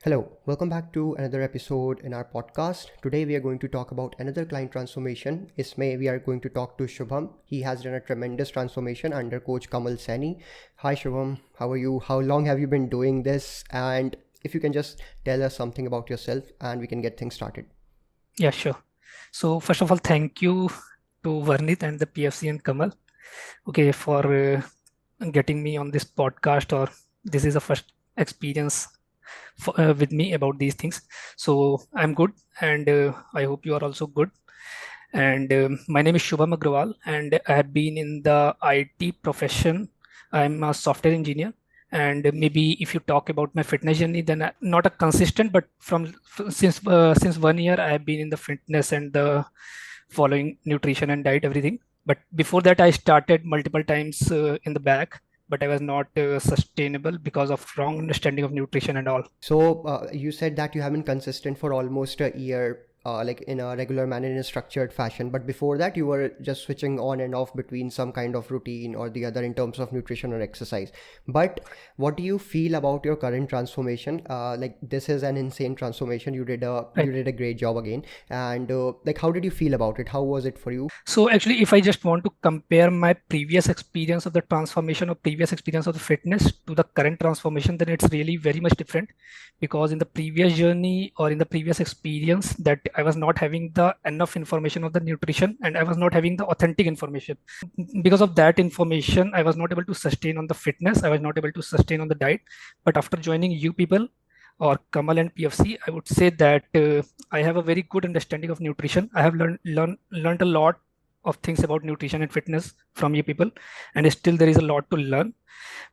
Hello, welcome back to another episode in our podcast. Today we are going to talk about another client transformation. Isme, we are going to talk to Shubham. He has done a tremendous transformation under Coach Kamal Saini. Hi Shubham, how are you? How long have you been doing this? And if you can just tell us something about yourself and we can get things started. Yeah, sure. So first of all, thank you to Varnit and the PFC and Kamal, for getting me on this podcast. Or this is the first experience with me about these things. So I'm good, and I hope you are also good. And my name is Shubham Agrawal, and I have been in the IT profession. I'm a software engineer. And maybe if you talk about my fitness journey, then not a consistent, but since 1 year, I have been in the fitness and the following nutrition and diet, everything. But before that, I started multiple times in the back, but I was not sustainable because of wrong understanding of nutrition and all. So you said that you have been consistent for almost a year, like in a regular manner, in a structured fashion. But before that, you were just switching on and off between some kind of routine or the other in terms of nutrition or exercise. But what do you feel about your current transformation? Like this is an insane transformation. Right. You did a great job again. And like, how did you feel about it? How was it for you? So actually, if I just want to compare my previous experience of the transformation or previous experience of the fitness to the current transformation, then it's really very much different. Because in the previous journey or in the previous experience, that I was not having the enough information of the nutrition, and I was not having the authentic information. Because of that information, I was not able to sustain on the fitness. I was not able to sustain on the diet. But after joining you people, or Kamal and PFC, I would say that I have a very good understanding of nutrition. I have learned a lot of things about nutrition and fitness from you people, and still there is a lot to learn.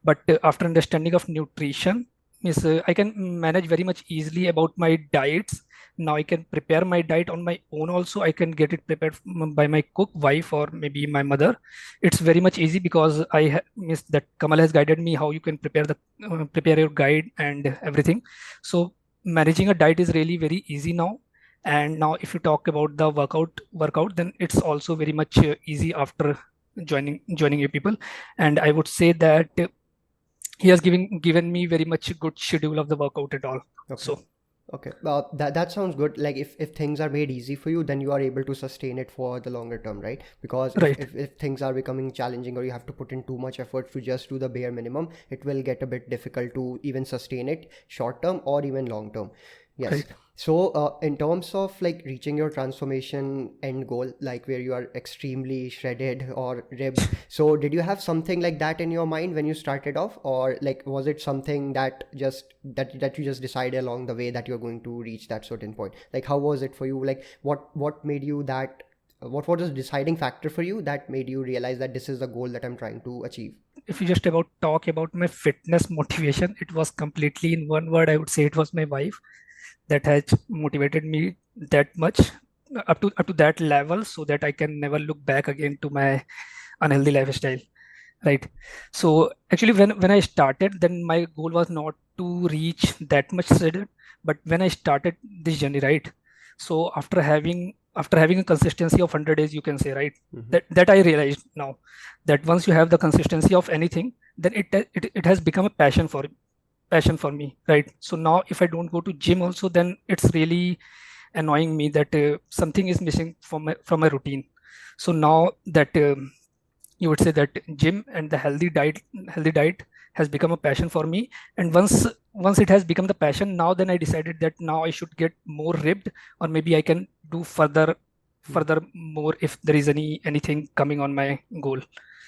But after understanding of nutrition, I can manage very much easily about my diets. Now I can prepare my diet on my own. Also, I can get it prepared by my cook wife or maybe my mother. It's very much easy because miss that Kamal has guided me how you can prepare your guide and everything. So managing a diet is really very easy now. And now if you talk about the workout, then it's also very much easy after joining you people. And I would say that he has given me very much a good schedule of the workout and all. Okay. So Okay, well, that sounds good. Like if things are made easy for you, then you are able to sustain it for the longer term, right? Because right. if things are becoming challenging or you have to put in too much effort to just do the bare minimum, it will get a bit difficult to even sustain it short term or even long term. Yes. Right. So, in terms of like reaching your transformation end goal, like where you are extremely shredded or ripped, so did you have something like that in your mind when you started off, or like was it something that you just decided along the way that you're going to reach that certain point? Like how was it for you? Like what made you that? What was the deciding factor for you that made you realize that this is the goal that I'm trying to achieve? If you just about talk about my fitness motivation, it was completely in one word. I would say it was my wife that has motivated me that much up to that level, so that I can never look back again to my unhealthy lifestyle. Right. So actually, when I started, then my goal was not to reach that much shredded. But when I started this journey, right? So after having a consistency of 100 days, you can say, right? Mm-hmm. That I realized now that once you have the consistency of anything, then it has become a passion for me, right? So now if I don't go to gym also, then it's really annoying me that something is missing from my routine. So now that you would say that gym and the healthy diet has become a passion for me. And once it has become the passion, now then I decided that now I should get more ripped, or maybe I can do further more if there is anything coming on my goal.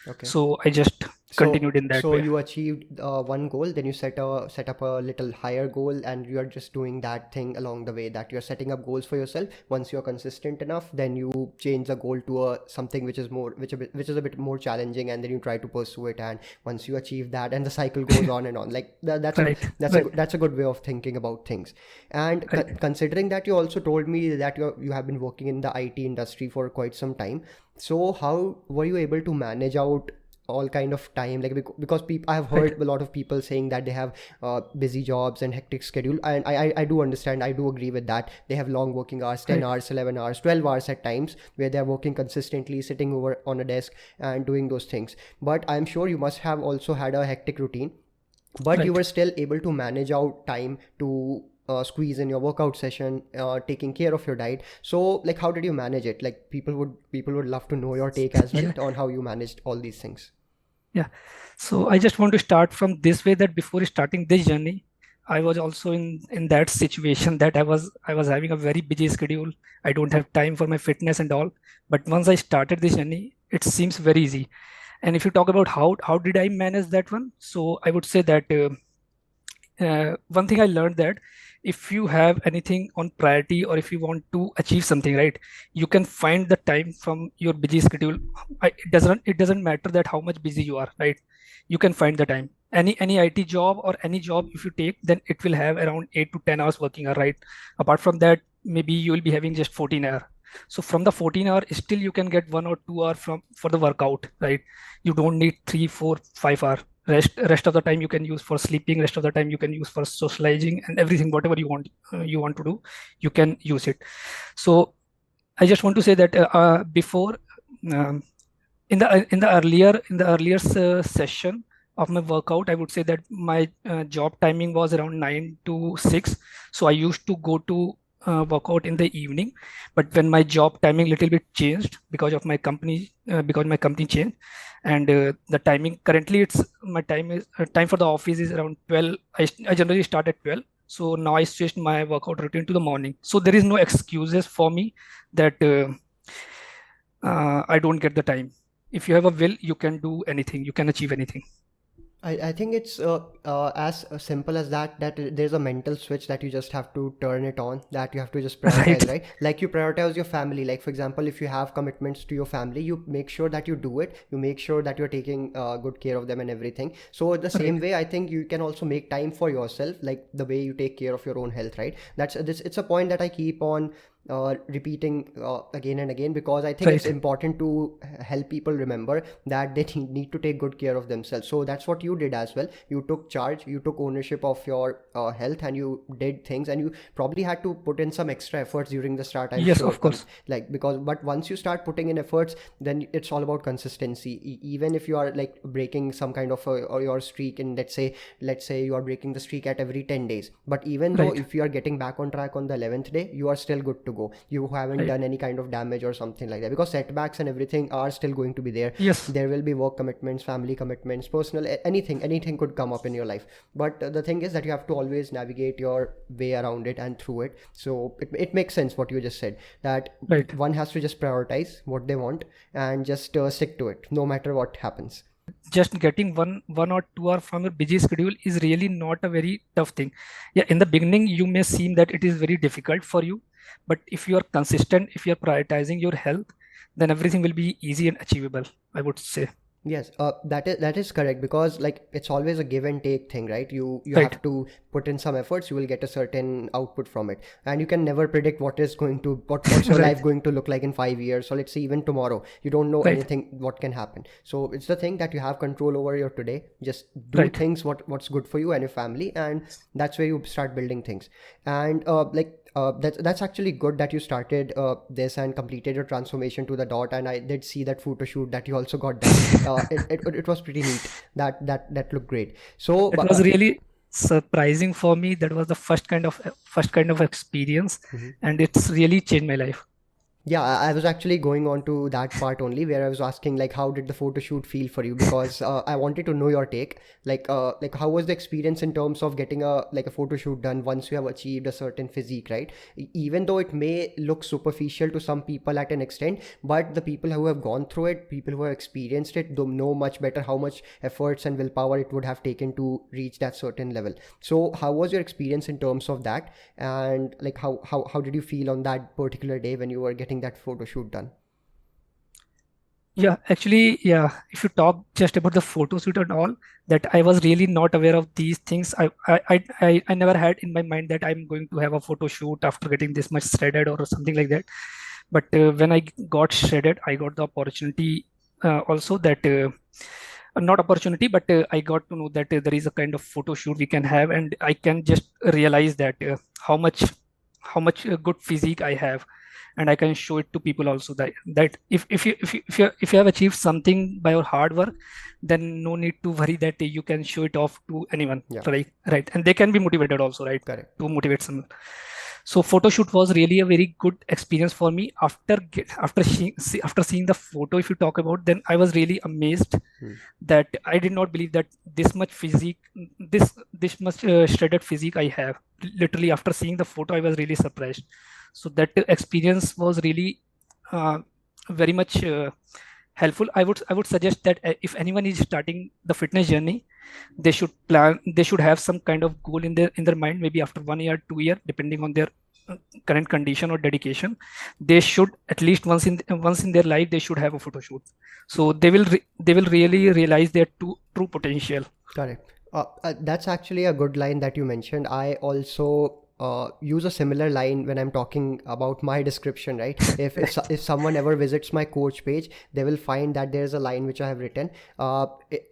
Okay. So I just So, continued in that so way. you achieved one goal, then you set up a little higher goal, and you are just doing that thing along the way. That you're setting up goals for yourself. Once you're consistent enough, then you change the goal to a something which is more, which is a bit more challenging, and then you try to pursue it. And once you achieve that, and the cycle goes on and on. Like Right. Right. that's a good way of thinking about things. And Right. considering that you also told me that you have been working in the IT industry for quite some time. So how were you able to manage out all kind of time, like because people, I have Right. heard a lot of people saying that they have busy jobs and hectic schedule, and I do understand, I do agree with that. They have long working hours, 10 Right. hours, 11 hours, 12 hours at times, where they're working consistently, sitting over on a desk and doing those things. But I'm sure you must have also had a hectic routine, but you Right. were still able to manage out time to squeeze in your workout session, taking care of your diet. So like how did you manage it? Like people would love to know your take as well Yeah, on how you managed all these things. yeah. So I just want to start from this way, that before starting this journey, I was also in that situation that I was having a very busy schedule. I don't have time for my fitness and all. But once I started this journey, it seems very easy. And if you talk about how did I manage that one, so I would say that one thing I learned, that if you have anything on priority, or if you want to achieve something, right, you can find the time from your busy schedule. It doesn't matter that how much busy you are, right? You can find the time. Any IT job or any job, if you take, then it will have around 8 to 10 hours working hour, right? Apart from that, maybe you will be having just 14 hour. So from the 14 hour, still you can get 1 or 2 hour from for the workout, right? You don't need 3, 4, 5 hour. Rest of the time you can use for sleeping. Rest of the time you can use for socializing and everything. Whatever you want to do, you can use it. So I just want to say that before, um, in the earlier session of my workout, I would say that my job timing was around 9 to 6. So I used to go to workout in the evening. But when my job timing little bit changed because my company changed, and the timing currently, it's my time for the office is around 12. I generally start at 12. So now I switched my workout routine to the morning. So there is no excuses for me that I don't get the time. If you have a will, you can do anything. You can achieve anything. I think it's as simple as that, that there's a mental switch that you just have to turn it on, that you have to just Right. prioritize, right? Like you prioritize your family. Like for example, if you have commitments to your family, you make sure that you do it. You make sure that you're taking good care of them and everything. So the Right. same way, I think you can also make time for yourself, like the way you take care of your own health, right? That's this. It's a point that I keep on repeating again and again, because I think it's Right. important to help people remember that they need to take good care of themselves. So that's what you did as well. You took charge, you took ownership of your health, and you did things, and you probably had to put in some extra efforts during the start, I'm Yes, sure. of course. Like because but once you start putting in efforts, then it's all about consistency. Even if you are like breaking some kind of or your streak, and let's say you are breaking the streak at every 10 days, but even though Right. if you are getting back on track on the 11th day, you are still good to go. You haven't Right. done any kind of damage or something like that, because setbacks and everything are still going to be there. Yes. There will be work commitments, family commitments, personal, anything could come up in your life. But the thing is that you have to always navigate your way around it and through it. So it makes sense what you just said, that Right. one has to just prioritize what they want and just stick to it no matter what happens. Just getting one or 2 hour from your busy schedule is really not a very tough thing. Yeah, in the beginning, you may seem that it is very difficult for you, but if you are consistent, if you are prioritizing your health, then everything will be easy and achievable, I would say. Yes, that is correct, because like it's always a give and take thing, right? You Right. have to put in some efforts, you will get a certain output from it, and you can never predict what's your Right. life going to look like in 5 years, or let's say even tomorrow. You don't know Right. anything what can happen. So it's the thing that you have control over your today. Just do Right. things what's good for you and your family, and that's where you start building things. And that's actually good that you started this and completed your transformation to the dot. And I did see that photo shoot that you also got done. It was pretty neat. That looked great. So That was really surprising for me. That was the first kind of experience, mhm. and it's really changed my life. Yeah, I was actually going on to that part only, where I was asking like how did the photo shoot feel for you, because I wanted to know your take. Like how was the experience in terms of getting a photo shoot done once you have achieved a certain physique, right? Even though it may look superficial to some people at an extent, but the people who have gone through it, people who have experienced it, don't know much better how much efforts and willpower it would have taken to reach that certain level. So how was your experience in terms of that? And like how did you feel on that particular day when you were getting that photo shoot done? Yeah, actually, yeah. If you talk just about the photo shoot and all, that I was really not aware of these things. I never had in my mind that I'm going to have a photo shoot after getting this much shredded or something like that. But when I got shredded, I got the opportunity also that not opportunity, but I got to know that there is a kind of photo shoot we can have, and I can just realize that how much good physique I have. and I can show it to people also, that if you have achieved something by your hard work, then no need to worry that you can show it off to anyone, Yeah, right, and they can be motivated also, right, correct. to motivate someone. So photoshoot was really a very good experience for me. After seeing the photo, if you talk about, then I was really amazed Hmm. that I did not believe that this much physique, this much shredded physique I have. Literally, after seeing the photo, I was really surprised. So that experience was really very much helpful. I would suggest that if anyone is starting the fitness journey, they should have some kind of goal in their mind, maybe after 1 year, 2 year, depending on their current condition or dedication. They should at least once in their life they should have a photo shoot, so they will really realize their true potential. Correct. That's actually a good line that you mentioned. I also use a similar line when I'm talking about my description, right? If someone ever visits my coach page, they will find that there's a line which I have written.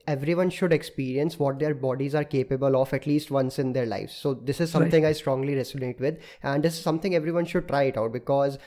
Everyone should experience what their bodies are capable of at least once in their lives. So this is Right. something I strongly resonate with, and this is something everyone should try it out because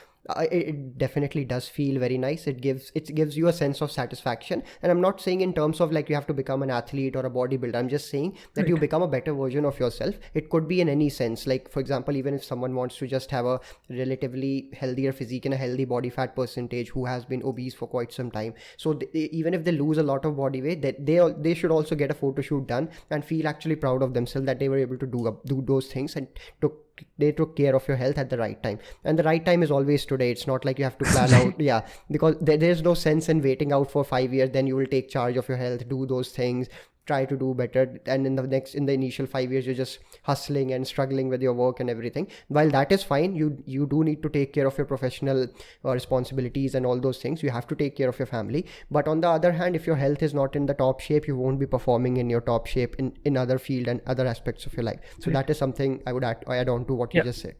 it definitely does feel very nice. It gives you a sense of satisfaction, and I'm not saying in terms of like you have to become an athlete or a bodybuilder. I'm just saying that you Right. become a better version of yourself. It could be in any sense, like for example, even if someone wants to just have a relatively healthier physique and a healthy body fat percentage who has been obese for quite some time, so even if they lose a lot of body weight, that they should also get a photo shoot done and feel actually proud of themselves that they were able to do those things and took care of your health at the right time. And the right time is always today. It's not like you have to plan Right. out, yeah, because there's no sense in waiting out for 5 years. Then you will take charge of your health, do those things, try to do better, and in the initial 5 years you're just hustling and struggling with your work and everything. While that is fine, you do need to take care of your professional responsibilities and all those things. You have to take care of your family, but on the other hand, if your health is not in the top shape, you won't be performing in your top shape in other field and other aspects of your life. So Right. that is something I would add on to what you Yeah. just said.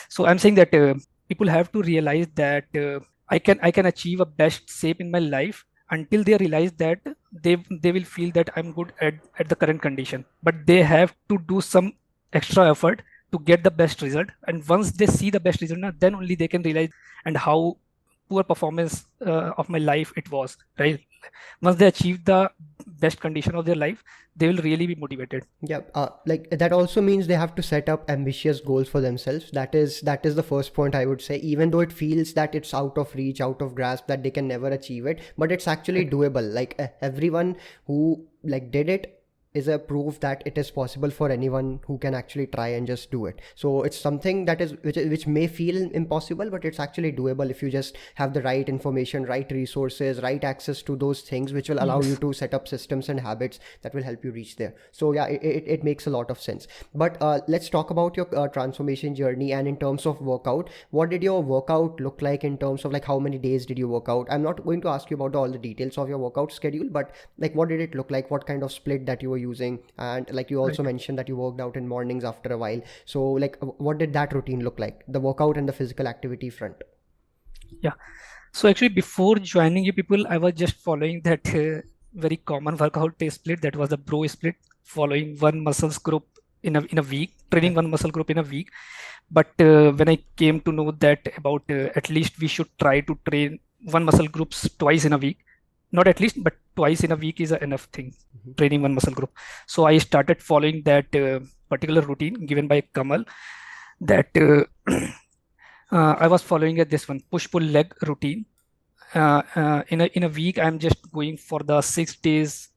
So I'm saying that people have to realize that I can achieve a best shape in my life until they realize that they will feel that I'm good at the current condition. But they have to do some extra effort to get the best result. And once they see the best result, then only they can realize and how poor performance of my life it was. Right. Once they achieve the best condition of their life, they will really be motivated. Yeah, like that also means they have to set up ambitious goals for themselves. That is the first point I would say. Even though it feels that it's out of reach, out of grasp, that they can never achieve it, but it's actually Right. doable. Like everyone who like did it is a proof that it is possible for anyone who can actually try and just do it. So it's something that is which may feel impossible, but it's actually doable if you just have the right information, right resources, right access to those things which will allow you Yes. to set up systems and habits that will help you reach there. So yeah, it makes a lot of sense. But let's talk about your transformation journey. And in terms of workout, what did your workout look like in terms of like how many days did you work out? I'm not going to ask you about all the details of your workout schedule, but like what did it look like, what kind of split that you were using? And like you also Right. mentioned that you worked out in mornings after a while. So like what did that routine look like, the workout and the physical activity front? Yeah. So actually, before joining you people, I was just following that very common workout split. That was the bro split, following one muscles group in a week, training Correct. one muscle group in a week. But when I came to know that about at least we should try to train one muscle groups twice in a week, not at least, but twice in a week is a enough thing. Mhm. Training one muscle group. So I started following that particular routine given by Kamal. That I was following this one push pull leg routine. In a week I'm just going for the 6 days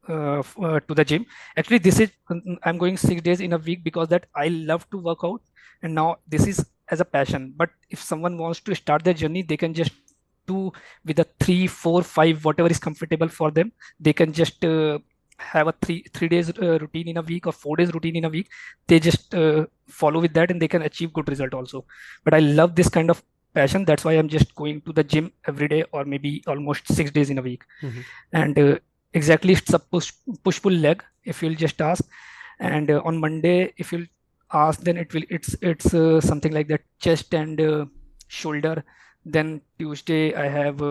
to the gym. Actually, this is I'm going 6 days in a week because that I love to work out, and now this is as a passion. But if someone wants to start their journey, they can just do with a 3 4 5 whatever is comfortable for them. They can just have a three days routine in a week or 4 days routine in a week. They just follow with that and they can achieve good result also. But I love this kind of passion. That's why I'm just going to the gym every day or maybe almost 6 days in a week. Mhm. And exactly, it's a push pull leg if you'll just ask. And on Monday if you'll ask, then it's something like that, chest and shoulder. Then Tuesday I have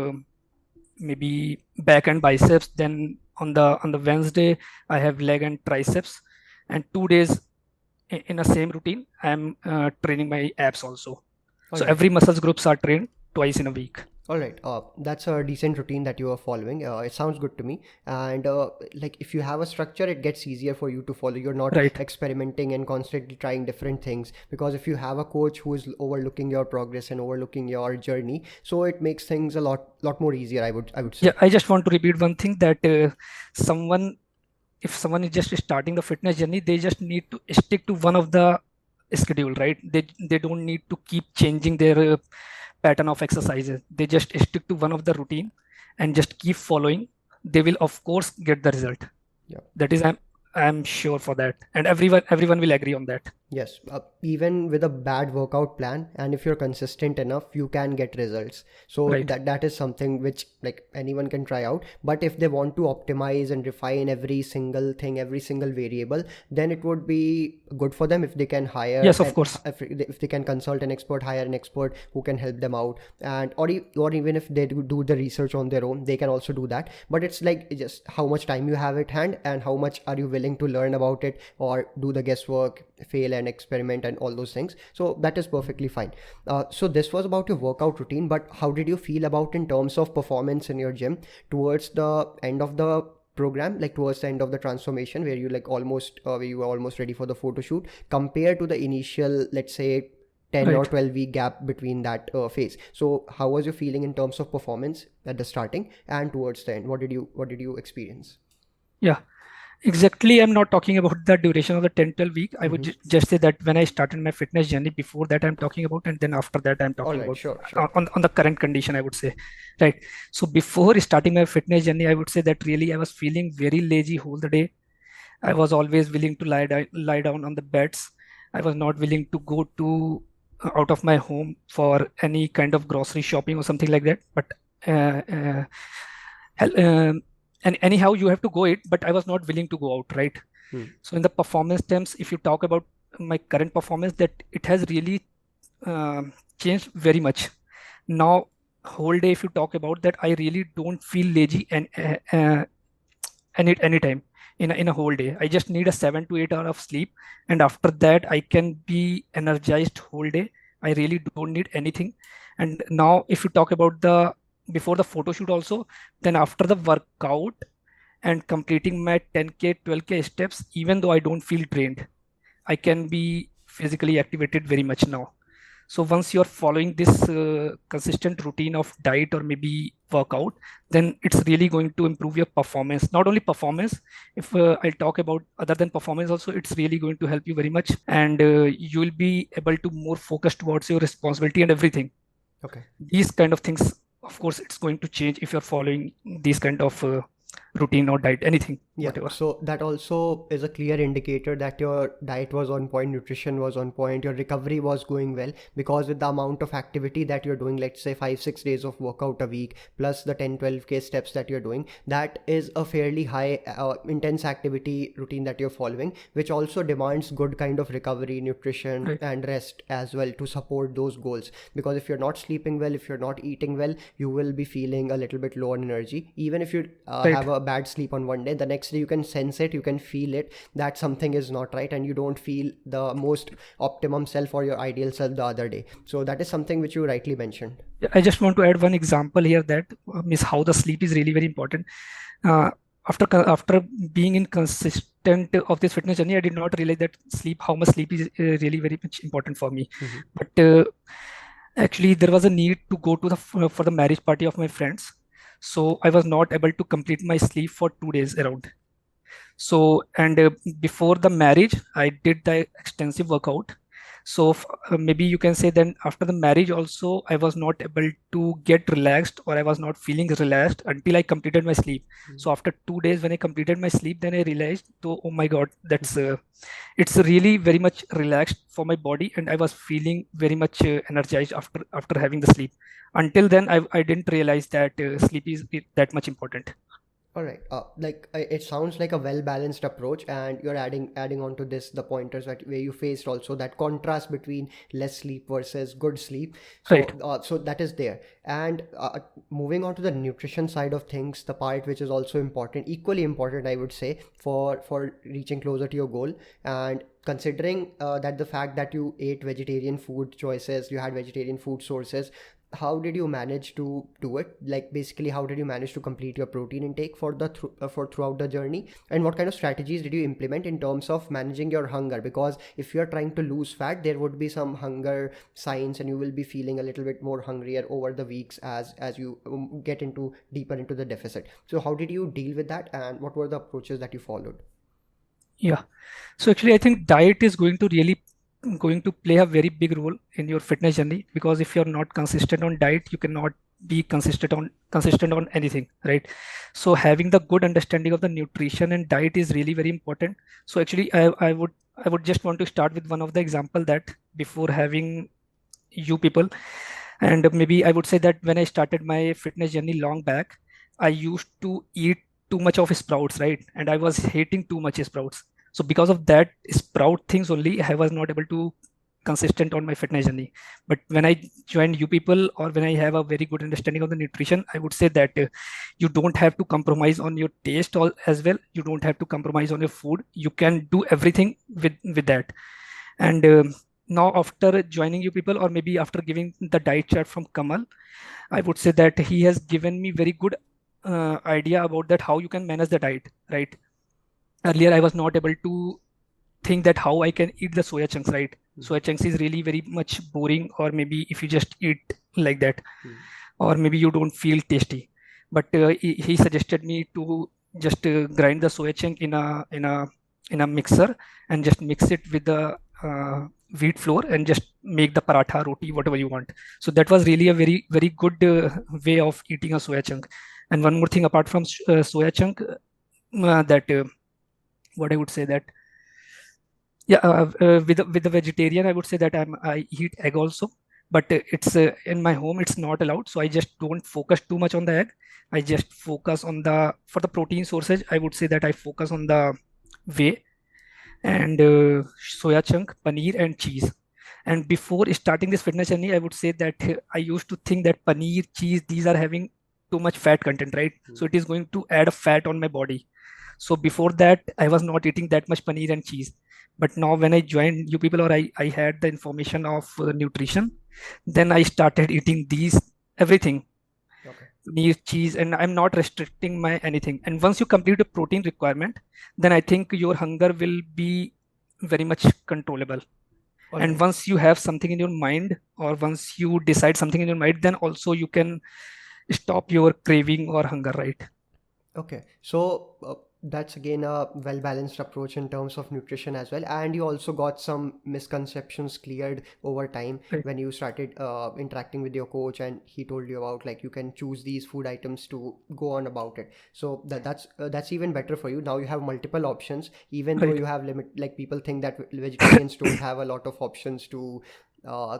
maybe back and biceps. Then on the Wednesday I have leg and triceps. And 2 days in a same routine I'm training my abs also. All So right. every muscles groups are trained twice in a week. All right, that's a decent routine that you are following. It sounds good to me. And like if you have a structure, it gets easier for you to follow. You're not Right. experimenting and constantly trying different things, because if you have a coach who is overlooking your progress and overlooking your journey, so it makes things a lot more easier. I would Yeah, say. I just want to repeat one thing that someone, if someone is just starting the fitness journey, they just need to stick to one of the schedule, right? They don't need to keep changing their pattern of exercises. They just stick to one of the routine and just keep following. They will of course get the result. Yeah. That is, I'm sure for that, and everyone will agree on that. Yes, even with a bad workout plan, and if you're consistent enough, you can get results. So Right. that is something which like anyone can try out. But if they want to optimize and refine every single thing, every single variable, then it would be good for them if they can hire Yes, of and course. if they can consult an expert, hire an expert who can help them out, and or even if they do the research on their own, they can also do that. But it's like just how much time you have at hand and how much are you willing to learn about it or do the guesswork, fail and experiment and all those things. So that is perfectly fine. So this was about your workout routine, but how did you feel about in terms of performance in your gym towards the end of the program, like towards the end of the transformation, where you like almost where you were almost ready for the photo shoot, compared to the initial, let's say, 10 or Right. 12 week gap between that phase? So how was your feeling in terms of performance at the starting and towards the end? What did you experience? Yeah. Exactly, I'm not talking about the duration of the 10-12 week. I would Mm-hmm. just say that when I started my fitness journey, before that I'm talking about, and then after that I'm All talking right, about sure. on the current condition, I would say. Right. So before starting my fitness journey, I would say that really I was feeling very lazy whole the day. I was always willing to lie down on the beds. I was not willing to go to out of my home for any kind of grocery shopping or something like that. But uh, uh, hell, and anyhow, you have to go it. But I was not willing to go out, right? Hmm. So in the performance terms, if you talk about my current performance, that it has really changed very much. Now, whole day, if you talk about that, I really don't feel lazy and anytime in a whole day. I just need a 7 to 8 hour of sleep, and after that, I can be energized whole day. I really don't need anything. And now, if you talk about the before the photo shoot also, then after the workout and completing my 10K, 12K steps, even though I don't feel drained, I can be physically activated very much now. So once you're following this consistent routine of diet or maybe workout, then it's really going to improve your performance. Not only performance, if I'll talk about other than performance also, it's really going to help you very much, and you will be able to more focus towards your responsibility and everything. Okay. These kind of things, of course, it's going to change if you're following these kind of routine or diet, anything, Yeah, whatever. so that also is a clear indicator that your diet was on point, nutrition was on point, your recovery was going well, because with the amount of activity that you're doing, let's say 5 6 days of workout a week plus the 10 12K steps that you're doing, that is a fairly high intense activity routine that you're following, which also demands good kind of recovery, nutrition Right. and rest as well to support those goals. Because if you're not sleeping well, if you're not eating well, you will be feeling a little bit low on energy. Even if you Right. have a bad sleep on one day, the next day you can sense it, you can feel it that something is not right, and you don't feel the most optimum self or your ideal self the other day. So that is something which you rightly mentioned. Yeah, I just want to add one example here that is how the sleep is really very important. Uh, after being in consistent of this fitness journey, I did not realize that how much sleep is really very much important for me. Mm-hmm. But actually, there was a need to go to the for the marriage party of my friends, so I was not able to complete my sleep for 2 days around. So, and before the marriage, I did the extensive workout. So maybe you can say then after the marriage also, I was not able to get relaxed, or I was not feeling relaxed until I completed my sleep. So after 2 days, when I completed my sleep, then I realized, oh my God, it's really very much relaxed for my body, and I was feeling very much energized after having the sleep. Until then, I didn't realize that sleep is that much important. All right. It sounds like a well-balanced approach, and you're adding on to this the pointers that where you faced also that contrast between less sleep versus good sleep. Right. So that is there. And moving on to the nutrition side of things, the part which is also important, equally important, I would say, for reaching closer to your goal. And considering that the fact that you ate vegetarian food choices, you had vegetarian food sources, how did you manage to do it? Like basically, how did you manage to complete your protein intake for for throughout the journey? And what kind of strategies did you implement in terms of managing your hunger? Because if you're trying to lose fat, there would be some hunger signs, and you will be feeling a little bit more hungrier over the weeks as you get into deeper into the deficit. So how did you deal with that, and what were the approaches that you followed? Yeah. So actually, I think diet is going to play a very big role in your fitness journey, because if you're not consistent on diet, you cannot be consistent on anything, right? So having the good understanding of the nutrition and diet is really very important. So actually, I would just want to start with one of the example that before having you people, and maybe I would say that when I started my fitness journey long back, I used to eat too much of sprouts, right? And I was hating too much sprouts. So because of that sprout things only, I was not able to consistent on my fitness journey. But when I joined you people, or when I have a very good understanding of the nutrition, I would say that you don't have to compromise on your taste all as well. You don't have to compromise on your food. You can do everything with that. And now after joining you people, or maybe after giving the diet chart from Kamal, I would say that he has given me very good idea about that how you can manage the diet, right? Earlier I was not able to think that how I can eat the soya chunks, right? Mhm. Soya chunks is really very much boring, or maybe if you just eat like that, Mhm. or maybe you don't feel tasty. But he suggested me to just grind the soya chunk in a mixer, and just mix it with the uh, wheat flour, and just make the paratha, roti, whatever you want. So that was really a very very good way of eating a soya chunk. And one more thing apart from soya chunk, that what I would say that, yeah, with the vegetarian, I would say that I eat egg also, but it's in my home it's not allowed. So I just don't focus too much on the egg. I just focus on the for the protein sources. I would say that I focus on the whey and soya chunk, paneer, and cheese. And before starting this fitness journey, I would say that I used to think that paneer, cheese, these are having too much fat content, right? So it is going to add a fat on my body. So before that, I was not eating that much paneer and cheese. But now when I joined you people, or I had the information of nutrition, then I started eating these everything, Okay. paneer, cheese, and I'm not restricting my anything. And once you complete a protein requirement, then I think your hunger will be very much controllable. All And right. once you have something in your mind, or once you decide something in your mind, then also you can stop your craving or hunger, right? Okay, so that's again a well balanced approach in terms of nutrition as well. And you also got some misconceptions cleared over time Right. when you started interacting with your coach, and he told you about like you can choose these food items to go on about it. So that's even better for you. Now you have multiple options, even though Right. you have limit. Like people think that vegetarians don't have a lot of options to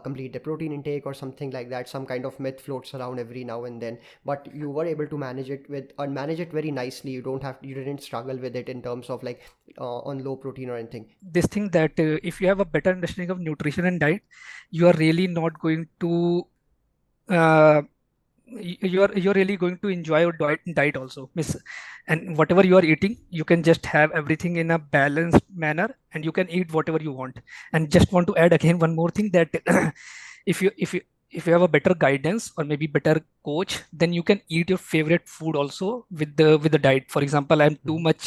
complete the protein intake or something like that. Some kind of myth floats around every now and then, but you were able to manage it with and manage it very nicely. You didn't struggle with it in terms of like on low protein or anything. This thing that if you have a better understanding of nutrition and diet, you are really not going to uh, you're really going to enjoy your diet also, miss. And whatever you are eating, you can just have everything in a balanced manner, and you can eat whatever you want. And just want to add again one more thing that if you have a better guidance, or maybe better coach, then you can eat your favorite food also with the diet. For example, I'm too Mhm. much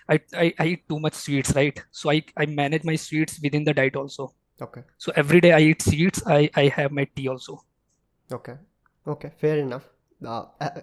I eat too much sweets, right? So I manage my sweets within the diet also. Okay. So every day I eat sweets, I have my tea also. Okay. Okay, fair enough.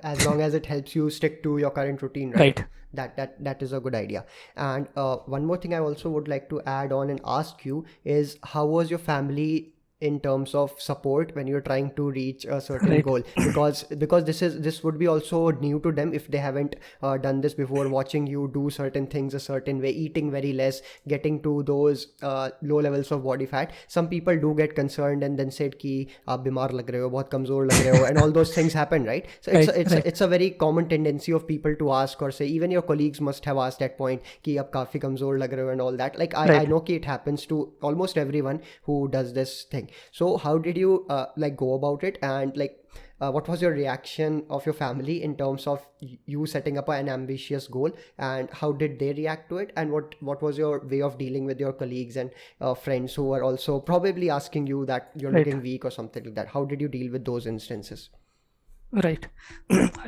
As long as it helps you stick to your current routine, right? Right. That is a good idea. And one more thing I also would like to add on and ask you is, how was your family in terms of support when you're trying to reach a certain Right. goal, because this would be also new to them if they haven't done this before, watching you do certain things a certain way, eating very less, getting to those low levels of body fat. Some people do get concerned and then said ki aap bimar lag rahe ho, bahut kamzor lag rahe ho, and all those things happen, right? So Right. Right. it's a very common tendency of people to ask or say, even your colleagues must have asked at point ki aap kafi kamzor lag rahe ho and all that. Like I Right. know ki it happens to almost everyone who does this thing. So how did you like go about it, and like what was your reaction of your family in terms of you setting up an ambitious goal, and how did they react to it, and what was your way of dealing with your colleagues and friends who were also probably asking you that you're Right. looking weak or something like that? How did you deal with those instances? Right.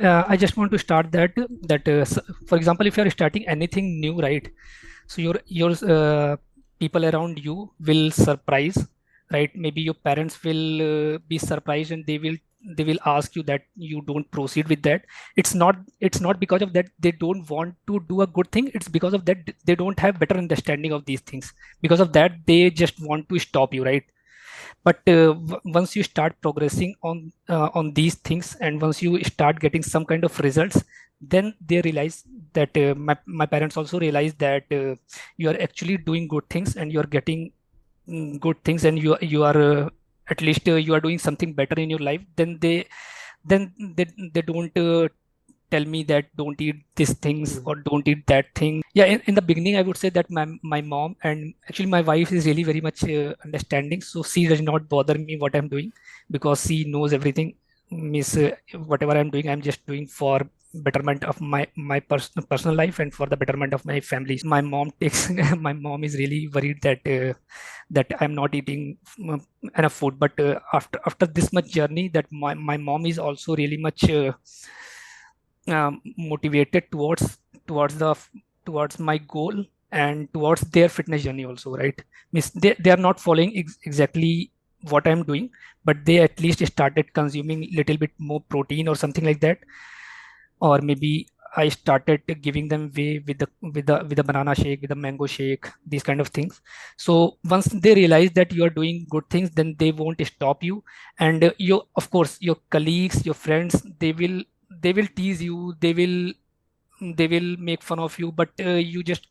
I just want to start that for example, if you are starting anything new, right? So your people around you will surprise, right? Maybe your parents will be surprised, and they will ask you that you don't proceed with that. It's not because of that they don't want to do a good thing. It's because of that they don't have better understanding of these things. Because of that they just want to stop you, right? But once you start progressing on these things, and once you start getting some kind of results, then they realize that my parents also realize that you are actually doing good things, and you are getting good things, and you are at least you are doing something better in your life. Then they don't tell me that don't eat these things Mm-hmm. or don't eat that thing. Yeah, in the beginning I would say that my mom and actually my wife is really very much understanding, so she does not bother me what I'm doing, because she knows everything. Miss Whatever I'm doing, I'm just doing for betterment of my personal life and for the betterment of my family. My mom takes my mom is really worried that I'm not eating enough food. But after this much journey, that my mom is also really much motivated towards my goal and towards their fitness journey also, right? Means they are not following exactly what I'm doing, but they at least started consuming little bit more protein or something like that. Or maybe I started giving them way with the banana shake, with the mango shake, these kind of things. So once they realize that you are doing good things, then they won't stop you. And you, of course, your colleagues, your friends, they will tease you, they will make fun of you, but you just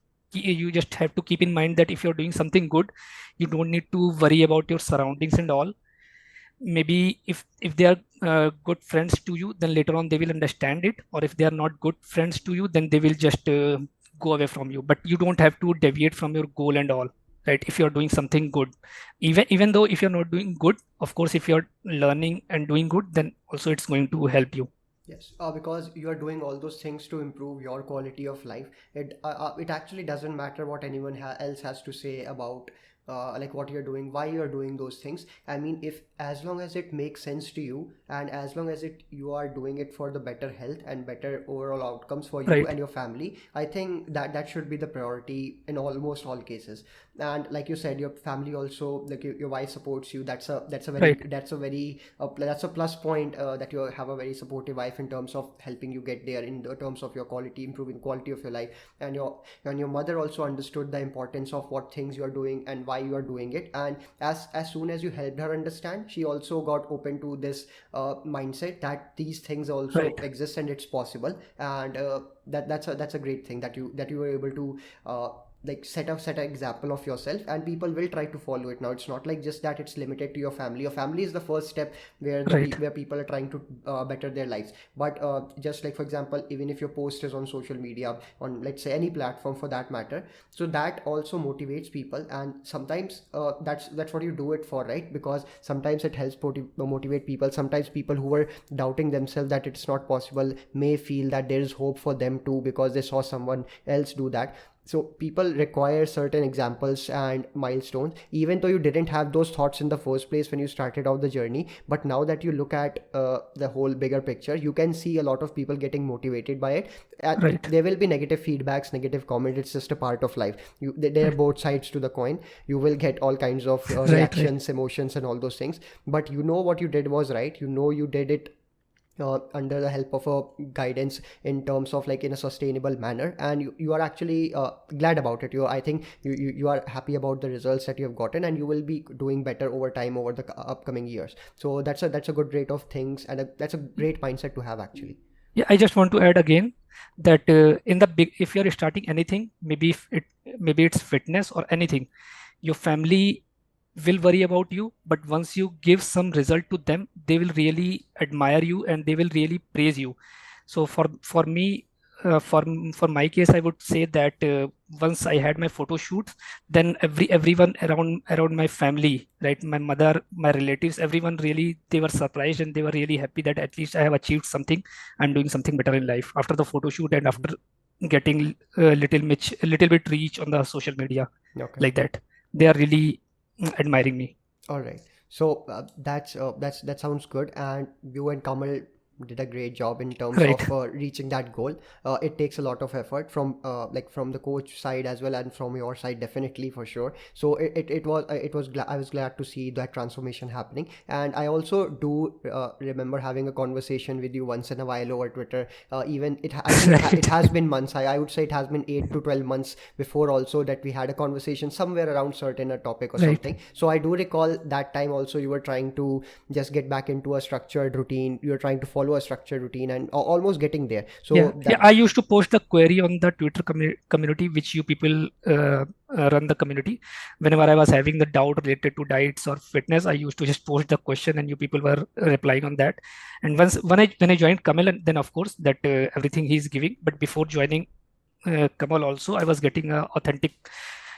have to keep in mind that if you're doing something good, you don't need to worry about your surroundings and all. Maybe if they are good friends to you, then later on they will understand it. Or if they are not good friends to you, then they will just go away from you. But you don't have to deviate from your goal and all, right? If you're doing something good, even though if you're not doing good, of course, if you're learning and doing good, then also it's going to help you. Yes, because you are doing all those things to improve your quality of life. It actually doesn't matter what anyone else has to say about like what you're doing, why you're doing those things. I mean, if as long as it makes sense to you, and as long as it you are doing it for the better health and better overall outcomes for you Right. and your family, I think that should be the priority in almost all cases. And like you said, your family also, like your wife supports you. Right. That's a plus point, that you have a very supportive wife in terms of helping you get there in the terms of your quality, improving quality of your life. And your mother also understood the importance of what things you are doing and why you are doing it. And as soon as you helped her understand, she also got open to this mindset that these things also Right. exist and it's possible. And that's a great thing that you were able to like set an example of yourself, and people will try to follow it. Now it's not like just that it's limited to your family is the first step Right. where people are trying to better their lives. But just like for example, even if your post is on social media, on let's say any platform for that matter, so that also motivates people. And sometimes that's what you do it for, right? Because sometimes it helps motivate people. Sometimes people who are doubting themselves that it's not possible may feel that there is hope for them too, because they saw someone else do that. So people require certain examples and milestones, even though you didn't have those thoughts in the first place when you started out the journey. But now that you look at the whole bigger picture, you can see a lot of people getting motivated by it. And Right. there will be negative feedbacks, negative comments. It's just a part of life. There are Right. both sides to the coin. You will get all kinds of Right. Right. reactions, emotions, and all those things. But you know what you did was right. You know you did it under the help of a guidance in terms of like in a sustainable manner, and you are actually glad about it. I think you are happy about the results that you have gotten, and you will be doing better over time over the upcoming years. So that's a good rate of things, and that's a great mindset to have actually. Yeah, I just want to add again that in the big, if you're starting anything, maybe it's fitness or anything, your family will worry about you, but once you give some result to them, they will really admire you and they will really praise you. So for me, for my case, I would say that once I had my photo shoots, then everyone around my family, right, my mother, my relatives, everyone really, they were surprised and they were really happy that at least I have achieved something. I'm doing something better in life after the photo shoot and Mhm. after getting a little bit reach on the social media, Okay. like that. They are really admiring me. All right. So that sounds good, and you and Kamal did a great job in terms Right. of reaching that goal. It takes a lot of effort from like from the coach side as well, and from your side definitely for sure. So I was glad to see that transformation happening, and I also do remember having a conversation with you once in a while over Twitter. Even I think it Right. has been months. I would say it has been 8 to 12 months before also that we had a conversation somewhere around certain a topic or Right. something. So I do recall that time also you were trying to just get back into a structured routine. You're trying to follow a structured routine and almost getting there. Yeah, So yeah. that I used to post the query on the Twitter community, which you people run the community. Whenever I was having the doubt related to diets or fitness, I used to just post the question, and you people were replying on that. And once when I joined Kamal, and then of course that everything he's giving. But before joining Kamal, also I was getting authentic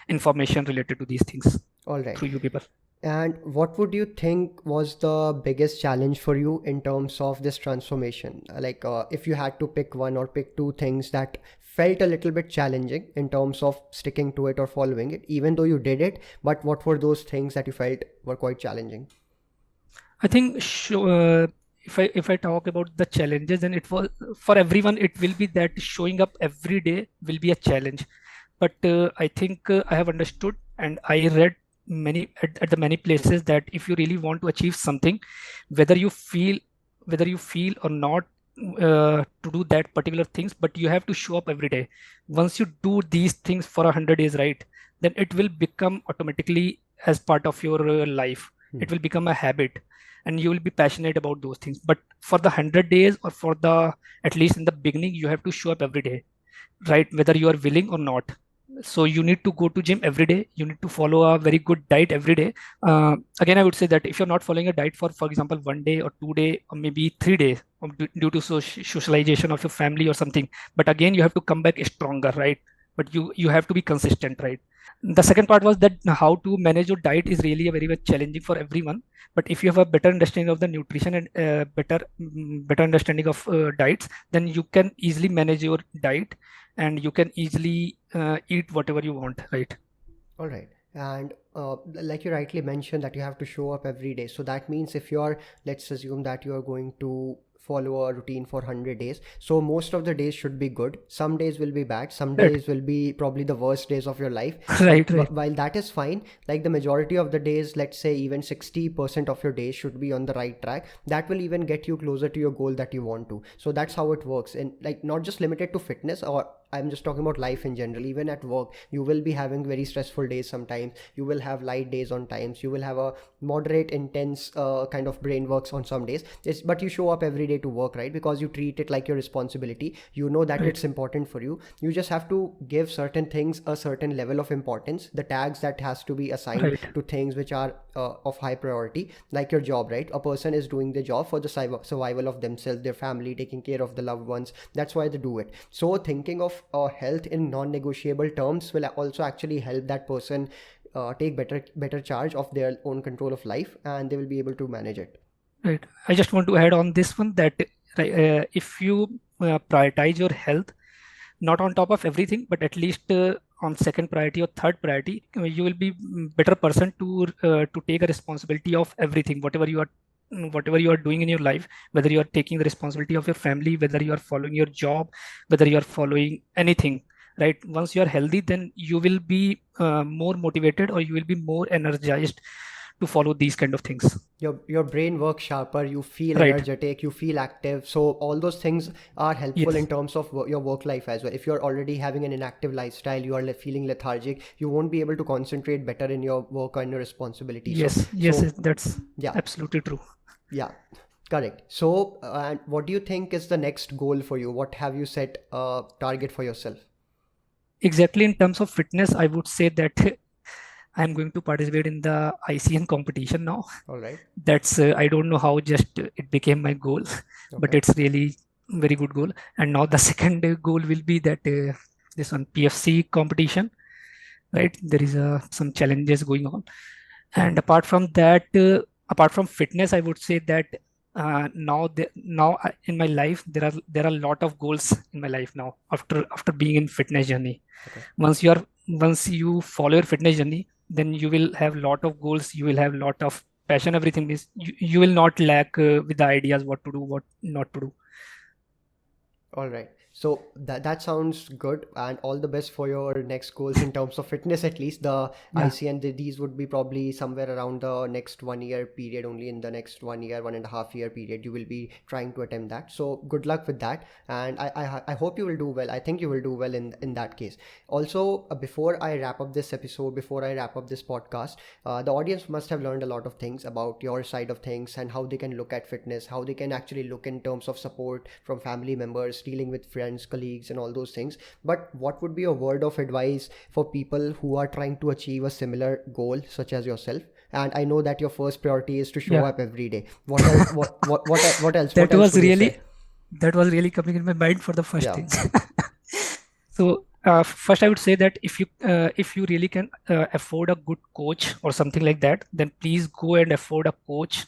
information related to these things all right. through you people. And what would you think was the biggest challenge for you in terms of this transformation? Like, if you had to pick one or pick two things that felt a little bit challenging in terms of sticking to it or following it, even though you did it, but what were those things that you felt were quite challenging? I think if I talk about the challenges, then it was for everyone. It will be that showing up every day will be a challenge. But I think I have understood, and I read at the many places that if you really want to achieve something, whether you feel whether you feel or not to do that particular things, but you have to show up every day. Once you do these things for 100 days, right, then it will become automatically as part of your life. Hmm. It will become a habit, and you will be passionate about those things. But for the 100 days, or for the at least in the beginning, you have to show up every day, right, whether you are willing or not. So you need to go to gym every day, you need to follow a very good diet every day. Again, I would say that if you're not following a diet for example 1 day or 2 day or maybe 3 days, due to socialization of your family or something, but again you have to come back stronger, right? But you have to be consistent, right? The second part was that how to manage your diet is really a very much challenging for everyone. But if you have a better understanding of the nutrition and better understanding of diets, then you can easily manage your diet, and you can easily eat whatever you want, right? All right. And like you rightly mentioned, that you have to show up every day. So that means if you're, let's assume that you're going to follow a routine for 100 days. So most of the days should be good. Some days will be bad. Some Right. days will be probably the worst days of your life. Right. Right. While that is fine, like the majority of the days, let's say even 60% of your days should be on the right track. That will even get you closer to your goal that you want to. So that's how it works. And like not just limited to fitness, or I'm just talking about life in general. Even at work, you will be having very stressful days sometimes. You will have light days on times. You will have a moderate, intense kind of brain works on some days. But you show up every day to work, right? Because you treat it like your responsibility. You know that Right. it's important for you. You just have to give certain things a certain level of importance. The tags that has to be assigned Right. to things which are of high priority, like your job, right? A person is doing the job for the survival of themselves, their family, taking care of the loved ones. That's why they do it. So thinking of health in non-negotiable terms will also actually help that person take better charge of their own control of life, and they will be able to manage it. Right. I just want to add on this one that right, if you prioritize your health, not on top of everything, but at least on second priority or third priority, you will be better person to take a responsibility of everything, whatever you are doing in your life, whether you are taking the responsibility of your family, whether you are following your job, whether you are following anything, right? Once you are healthy, then you will be more motivated, or you will be more energized to follow these kind of things. Your brain works sharper, you feel Right. energetic, you feel active, so all those things are helpful in Yes. terms of your work life as well. If you're already having an inactive lifestyle, you are feeling lethargic, you won't be able to concentrate better in your work and your responsibility. So Yes. Yes. so That's yeah, absolutely true. yeah, correct. So and what do you think is the next goal for you? What have you set a target for yourself? Exactly, in terms of fitness, I would say that I'm going to participate in the ICN competition now. All right. That's I don't know how just it became my goal, but Okay. it's really very good goal. And now the second goal will be that this one PFC competition, right? There is some challenges going on. And Mm-hmm. apart from that, apart from fitness, I would say that in my life there are a lot of goals in my life now after being in fitness journey. Okay. Once you follow your fitness journey, then you will have lot of goals, you will have lot of passion. Everything is you will not lack with the ideas what to do, what not to do. All right. So that sounds good, and all the best for your next goals in terms of fitness. At least the Yeah. ICN, these would be probably somewhere around the next 1 year period. Only in the next 1 year, 1.5 year period, you will be trying to attempt that. So good luck with that, and I hope you will do well. I think you will do well in that case. Also, before I wrap up this episode, before I wrap up this podcast, the audience must have learned a lot of things about your side of things and how they can look at fitness, how they can actually look in terms of support from family members, dealing with friends, colleagues, and all those things. But what would be a word of advice for people who are trying to achieve a similar goal, such as yourself? And I know that your first priority is to show Yeah. up every day. What else? What else? What that else was would you really say? that was really coming in my mind for the first Yeah. thing. So first, I would say that if you really can afford a good coach or something like that, then please go and afford a coach,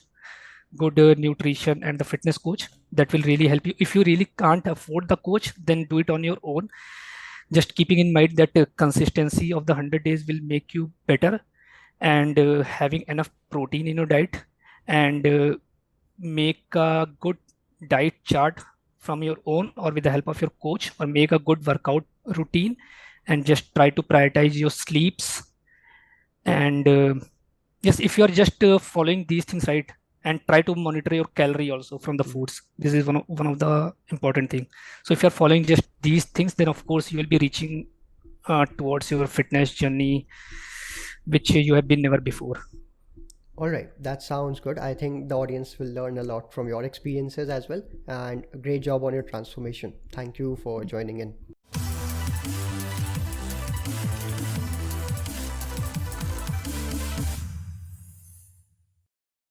good nutrition and the fitness coach. That will really help you. If you really can't afford the coach, then do it on your own. Just keeping in mind that consistency of the 100 days will make you better, and having enough protein in your diet, and make a good diet chart from your own or with the help of your coach, or make a good workout routine, and just try to prioritize your sleeps. And yes, if you are just following these things right, and try to monitor your calorie also from the Mhm. foods, this is one of the important thing. So if you're following just these things, then of course you will be reaching towards your fitness journey, which you have been never before. All right, that sounds good. I think the audience will learn a lot from your experiences as well. And great job on your transformation. Thank you for joining in.